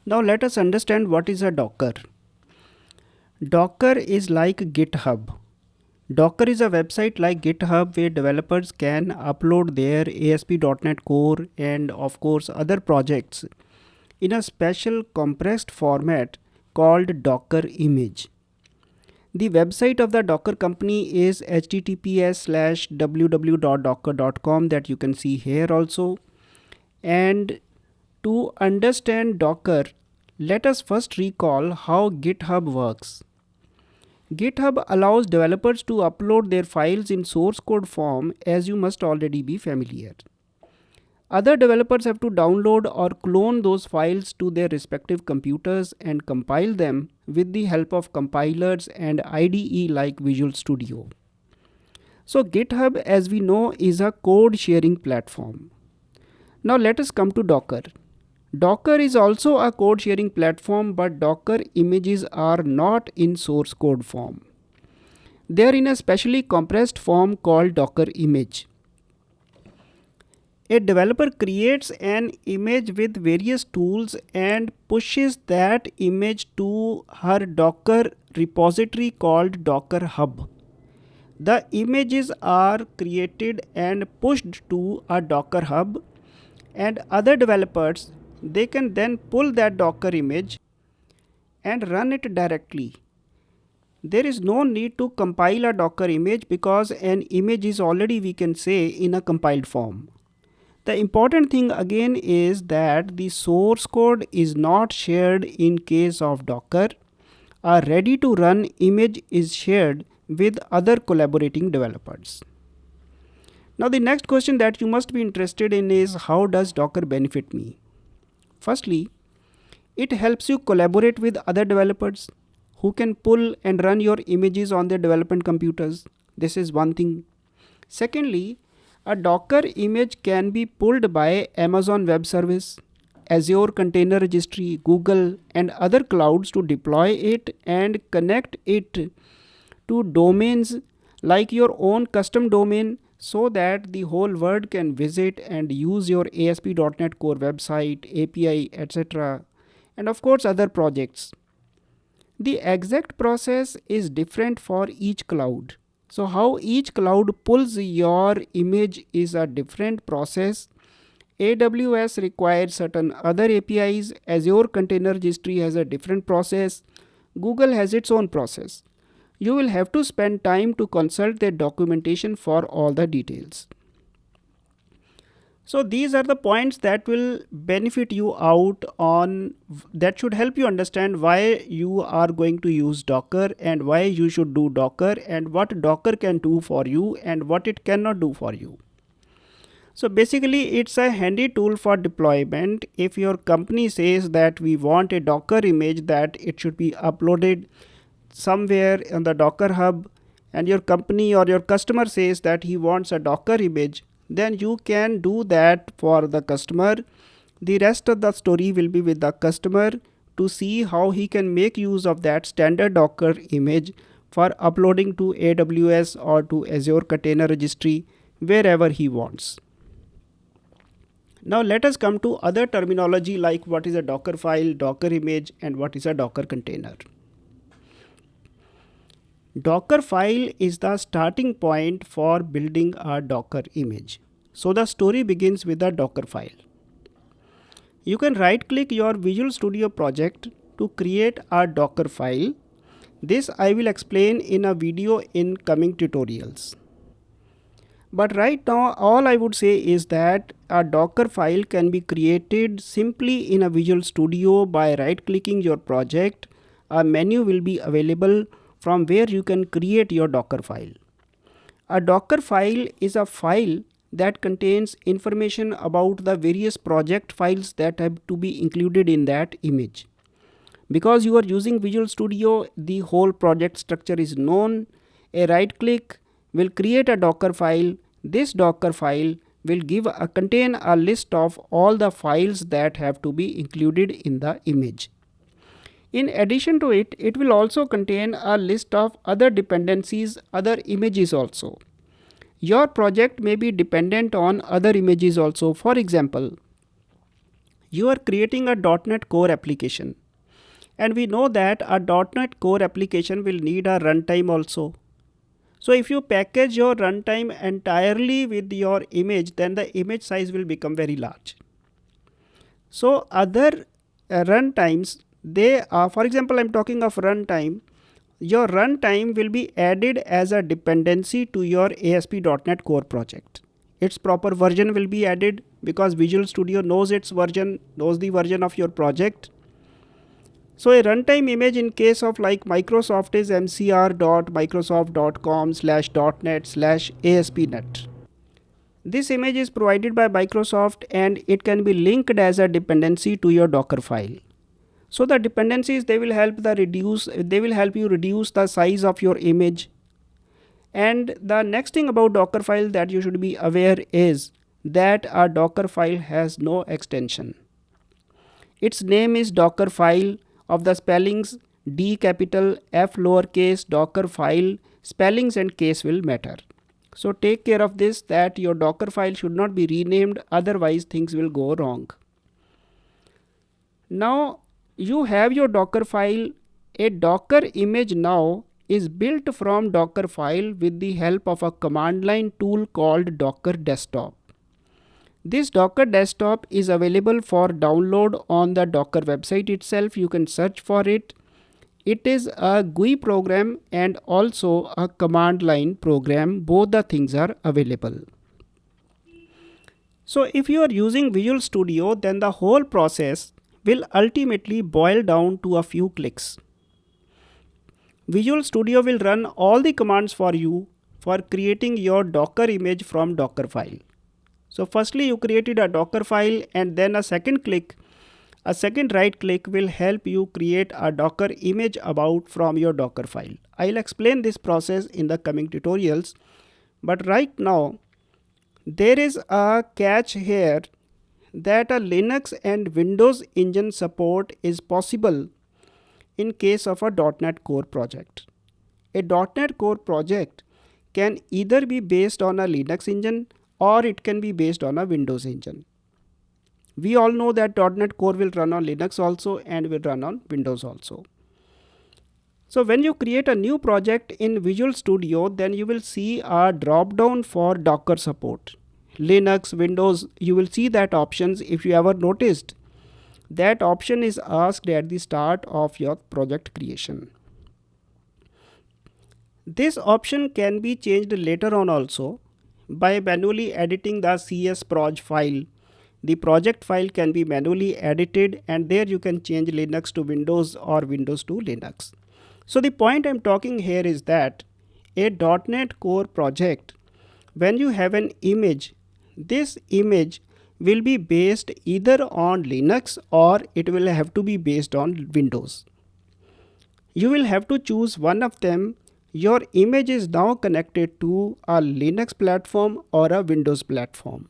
Now let us understand what is a Docker. Docker is like GitHub. Docker is a website like GitHub where developers can upload their ASP.NET Core and of course other projects in a special compressed format called Docker image. The website of the Docker company is https://www.docker.com that you can see here also. And to understand Docker, let us first recall how GitHub works. GitHub allows developers to upload their files in source code form, as you must already be familiar. Other developers have to download or clone those files to their respective computers and compile them with the help of compilers and IDE like Visual Studio. So GitHub, as we know, is a code sharing platform. Now let us come to Docker. Docker is also a code sharing platform, but Docker images are not in source code form. They are in a specially compressed form called Docker image. A developer creates an image with various tools and pushes that image to her Docker repository called Docker Hub. The images are created and pushed to a Docker Hub, and other developers, they can then pull that Docker image and run it directly. There is no need to compile a Docker image because an image is already, we can say, in a compiled form. The important thing again is that the source code is not shared in case of Docker. A ready to run image is shared with other collaborating developers. Now the next question that you must be interested in is, how does Docker benefit me? Firstly, it helps you collaborate with other developers who can pull and run your images on their development computers. This is one thing. Secondly, a Docker image can be pulled by Amazon Web Service, Azure Container Registry, Google, and other clouds to deploy it and connect it to domains like your own custom domain so that the whole world can visit and use your ASP.NET Core website, API, etc., and of course other projects. The exact process is different for each cloud. So how each cloud pulls your image is a different process. AWS requires certain other APIs, Azure Container Registry has a different process, Google has its own process. You will have to spend time to consult their documentation for all the details. So these are the points that will benefit you out on, that should help you understand why you are going to use Docker and why you should do Docker and what Docker can do for you and what it cannot do for you. So basically it's a handy tool for deployment. If your company says that we want a Docker image that it should be uploaded somewhere on the Docker Hub, and your company or your customer says that he wants a Docker image, then you can do that for the customer. The rest of the story will be with the customer to see how he can make use of that standard Docker image for uploading to AWS or to Azure Container Registry wherever he wants. Now let us come to other terminology like what is a Docker file, Docker image, and what is a Docker container. Docker file is the starting point for building a Docker image. So the story begins with a Docker file. You can right click your Visual Studio project to create a Docker file. This I will explain in a video in coming tutorials. But right now all I would say is that a Docker file can be created simply in a Visual Studio by right clicking your project. A menu will be available from where you can create your Docker file. A Docker file is a file that contains information about the various project files that have to be included in that image. Because you are using Visual Studio, the whole project structure is known. A right click will create a Docker file. This Docker file will contain a list of all the files that have to be included in the image. In addition to it, it will also contain a list of other dependencies, other images also. Your project may be dependent on other images also. For example, You are creating a .NET Core application. And we know that a .NET Core application will need a runtime also. So if you package your runtime entirely with your image, then the image size will become very large. So other runtimes, they are, for example, I'm talking of runtime. Your runtime will be added as a dependency to your ASP.NET Core project. Its proper version will be added because Visual Studio knows its version, knows the version of your project. So a runtime image in case of like Microsoft is mcr.microsoft.com/.net/ASP.NET. This image is provided by Microsoft and it can be linked as a dependency to your Docker file. So the dependencies, they will help you reduce the size of your image. And the next thing about Docker file that you should be aware is that a Docker file has no extension. Its name is Docker file of the spellings D capital F lowercase Docker file, spellings and case will matter. So take care of this, that your Docker file should not be renamed, otherwise things will go wrong. Now you have your Docker file. A Docker image now is built from Docker file with the help of a command line tool called Docker Desktop. This Docker Desktop is available for download on the Docker website itself. You can search for it. It is a GUI program and also a command line program. Both the things are available. So if you are using Visual Studio, then the whole process will ultimately boil down to a few clicks. Visual Studio will run all the commands for you for creating your Docker image from Docker file. So firstly, you created a Docker file, and then a second right click will help you create a Docker image about from your Docker file. I'll explain this process in the coming tutorials, but right now there is a catch here that a Linux and Windows engine support is possible in case of a .NET Core project. A .NET Core project can either be based on a Linux engine or it can be based on a Windows engine. We all know that .NET Core will run on Linux also and will run on Windows also. So when you create a new project in Visual Studio, then you will see a drop down for Docker support. Linux, Windows, you will see that options. If you ever noticed, that option is asked at the start of your project creation. This option can be changed later on also by manually editing the csproj file. The project file can be manually edited, and there you can change Linux to Windows or Windows to Linux. So the point I'm talking here is that a .NET Core project, when you have an image, this image will be based either on Linux or it will have to be based on Windows. You will have to choose one of them. Your image is now connected to a Linux platform or a Windows platform.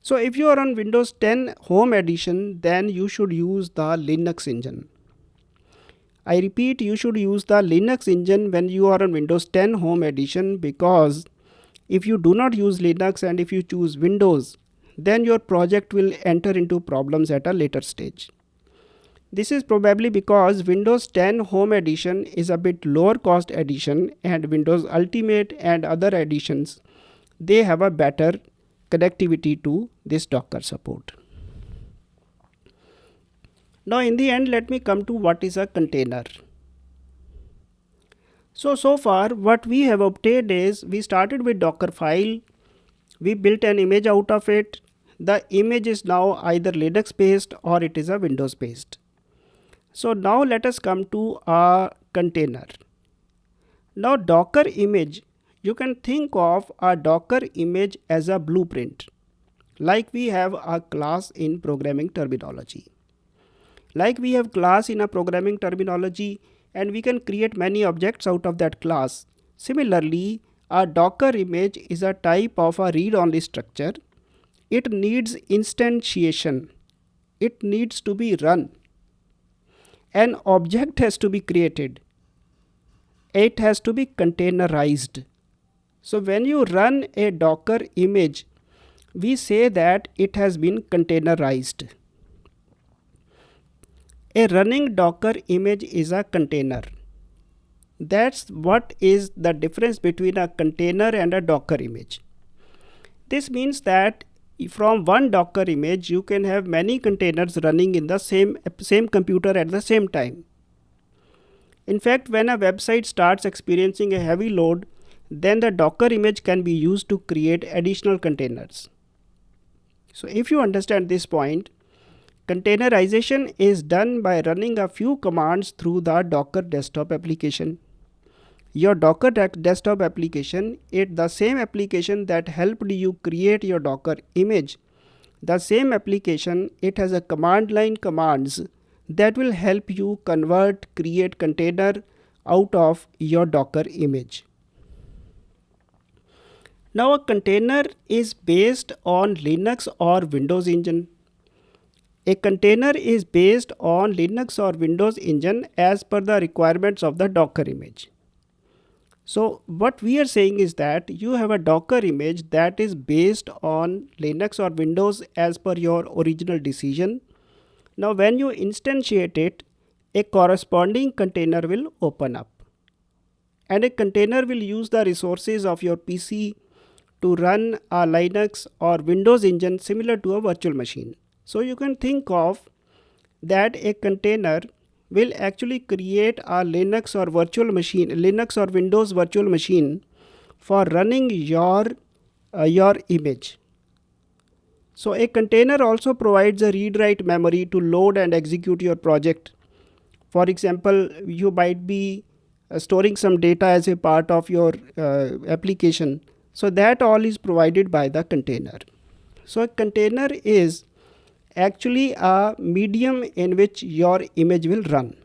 So if you are on Windows 10 Home Edition, then you should use the Linux engine. I repeat, you should use the Linux engine when you are on Windows 10 Home Edition, because if you do not use Linux and if you choose Windows, then your project will enter into problems at a later stage. This is probably because Windows 10 Home Edition is a bit lower cost edition, and Windows Ultimate and other editions, they have a better connectivity to this Docker support. Now in the end, let me come to what is a container. So far what we have obtained is, we started with Docker file, we built an image out of it. The image is now either Linux based or it is a Windows based. So now let us come to a container. Now Docker image, you can think of a Docker image as a blueprint, like we have a class in programming terminology. Like we have class in a programming terminology, and we can create many objects out of that class. Similarly, a Docker image is a type of a read-only structure. It needs instantiation. It needs to be run. An object has to be created. It has to be containerized. So when you run a Docker image, we say that it has been containerized. A running Docker image is a container. That's what is the difference between a container and a Docker image. This means that from one Docker image you can have many containers running in the same computer at the same time. In fact, when a website starts experiencing a heavy load, then the Docker image can be used to create additional containers. So if you understand this point, containerization is done by running a few commands through the Docker desktop application. Your Docker desktop application is the same application that helped you create your Docker image. The same application, it has a command line commands that will help you create container out of your Docker image. Now a container is based on Linux or Windows engine. A container is based on Linux or Windows engine as per the requirements of the Docker image. So what we are saying is that you have a Docker image that is based on Linux or Windows as per your original decision. Now when you instantiate it, a corresponding container will open up. And a container will use the resources of your PC to run a Linux or Windows engine similar to a virtual machine. So you can think of that a container will actually create a Linux or Windows virtual machine for running your image. So a container also provides a read-write memory to load and execute your project. For example, you might be storing some data as a part of your application. So that all is provided by the container. So a container is actually a medium in which your image will run.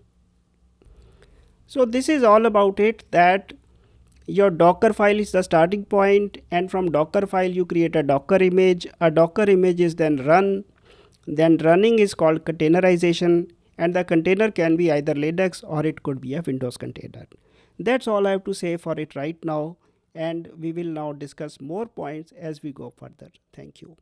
So this is all about it, that your Docker file is the starting point, and from Docker file you create a Docker image. A Docker image is then run. Then running is called containerization, and the container can be either Linux or it could be a Windows container. That's all I have to say for it right now, and we will now discuss more points as we go further. Thank you.